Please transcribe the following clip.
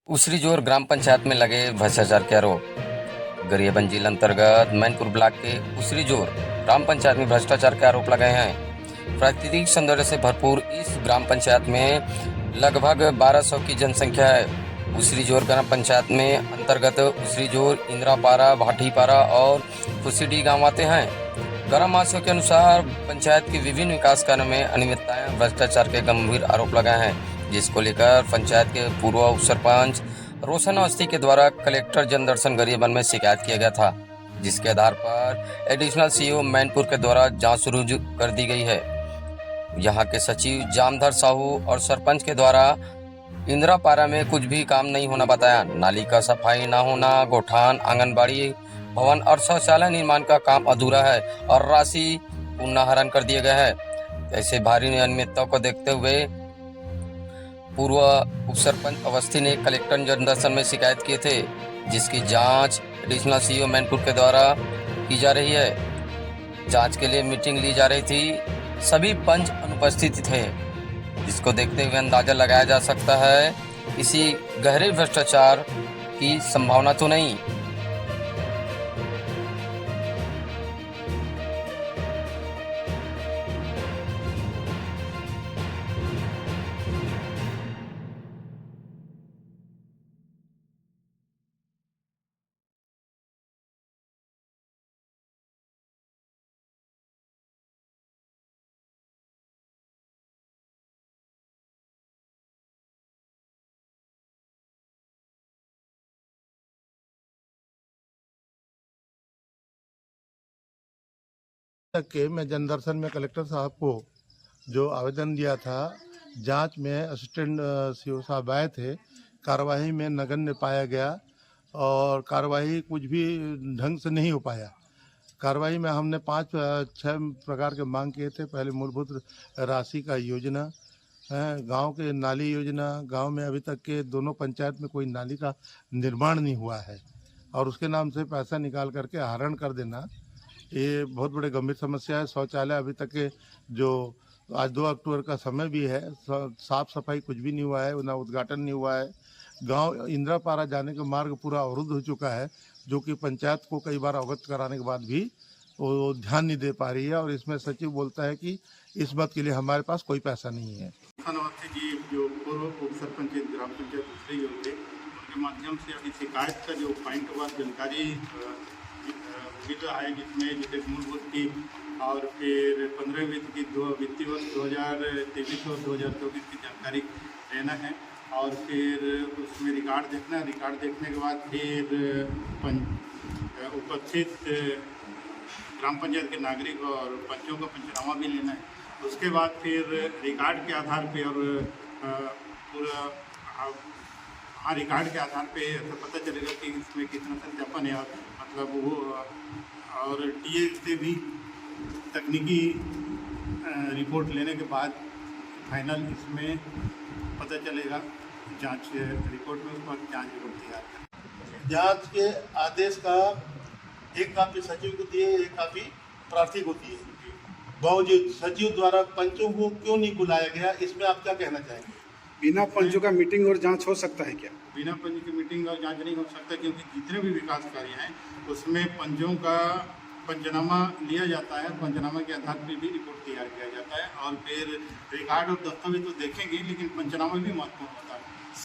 उसरी जोर ग्राम पंचायत में लगे भ्रष्टाचार के आरोप। गरियाबंद जिला अंतर्गत मैनपुर ब्लॉक के उसरी जोर ग्राम पंचायत में भ्रष्टाचार के आरोप लगाए हैं। प्राकृतिक सौंदर्य से भरपूर इस ग्राम पंचायत में लगभग 1200 की जनसंख्या है। उसरी जोर ग्राम पंचायत में अंतर्गत उसरी जोर, इंदिरापारा, भाटीपारा और फुसीडी गांव आते हैं। ग्रामवासियों के अनुसार पंचायत के विभिन्न विकास कार्यों में अनियमितताएं, भ्रष्टाचार के गंभीर आरोप लगाए हैं, जिसको लेकर पंचायत के पूर्व उप सरपंच रोशन अवस्थी के द्वारा कलेक्टर जनदर्शन गरियाबंद में शिकायत किया गया था, जिसके आधार पर एडिशनल सीईओ मैनपुर के द्वारा जांच शुरू कर दी गई है। यहां के सचिव जामधर साहू और सरपंच के द्वारा इंदिरापारा में कुछ भी काम नहीं होना बताया। नाली का सफाई न होना, गोठान, आंगनबाड़ी भवन और शौचालय निर्माण का काम अधूरा है और राशि पुनःहरण कर दिया गया है। ऐसे भारी अनियमितताओं को देखते हुए पूर्व उप सरपंच अवस्थी ने कलेक्टर जनदर्शन में शिकायत किए थे, जिसकी जांच एडिशनल सीईओ मैनपुर के द्वारा की जा रही है। जांच के लिए मीटिंग ली जा रही थी, सभी पंच अनुपस्थित थे, जिसको देखते हुए अंदाजा लगाया जा सकता है किसी गहरे भ्रष्टाचार की संभावना तो नहीं। तक के मैं जनदर्शन में कलेक्टर साहब को जो आवेदन दिया था, जांच में असिस्टेंट सीओ साहब आए थे, कार्रवाई में नगण्य पाया गया और कार्रवाई कुछ भी ढंग से नहीं हो पाया। कार्रवाई में हमने 5-6 प्रकार के मांग किए थे। पहले मूलभूत राशि का योजना, गांव के नाली योजना, गांव में अभी तक के दोनों पंचायत में कोई नाली का निर्माण नहीं हुआ है और उसके नाम से पैसा निकाल करके आहरण कर देना, ये बहुत बड़े गंभीर समस्या है। शौचालय अभी तक के जो आज 2 अक्टूबर का समय भी है, साफ सफाई कुछ भी नहीं हुआ है, ना उद्घाटन नहीं हुआ है। गांव इंदिरापारा जाने का मार्ग पूरा अवरुद्ध हो चुका है, जो कि पंचायत को कई बार अवगत कराने के बाद भी वो ध्यान नहीं दे पा रही है और इसमें सचिव बोलता है कि इस बात के लिए हमारे पास कोई पैसा नहीं है। अवस्थी जी जो पूर्व उप सरपंच ग्राम पंचायत दूसरे जो थे, उनके माध्यम से अभी शिकायत का जो पॉइंट हुआ जानकारी मिल रहा है, जिसमें जैसे मूलभूत की और फिर 15 वित्त की वित्तीय वर्ष 2023 और 2024 की जानकारी लेना है और फिर उसमें रिकॉर्ड देखना है। रिकॉर्ड देखने के बाद फिर उपस्थित ग्राम पंचायत के नागरिक और पंचों का पंचनामा भी लेना है। उसके बाद फिर रिकॉर्ड के आधार पे और पूरा रिकॉर्ड के आधार पे ऐसा पता चलेगा कि इसमें कितना सत्यापन है, मतलब वो और टीए से भी तकनीकी रिपोर्ट लेने के बाद फाइनल इसमें पता चलेगा। जांच रिपोर्ट में उस पर जांच रिपोर्ट तैयार करें। जांच के आदेश का एक कापी सचिव को दिए, एक कापी प्रार्थी को दिए। बावजूद सचिव द्वारा पंचों को क्यों नहीं बुलाया गया, इसमें आप क्या कहना चाहेंगे? बिना पंचों का मीटिंग और जांच हो सकता है क्या? बिना पंच की मीटिंग और जांच नहीं हो सकता, क्योंकि जितने भी विकास कार्य हैं उसमें पंचों का पंचनामा लिया जाता है। पंचनामा के आधार पर भी रिपोर्ट तैयार किया जाता है और फिर रिकॉर्ड और दस्तावेज तो देखेंगे, लेकिन पंचनामा भी महत्वपूर्ण होता है।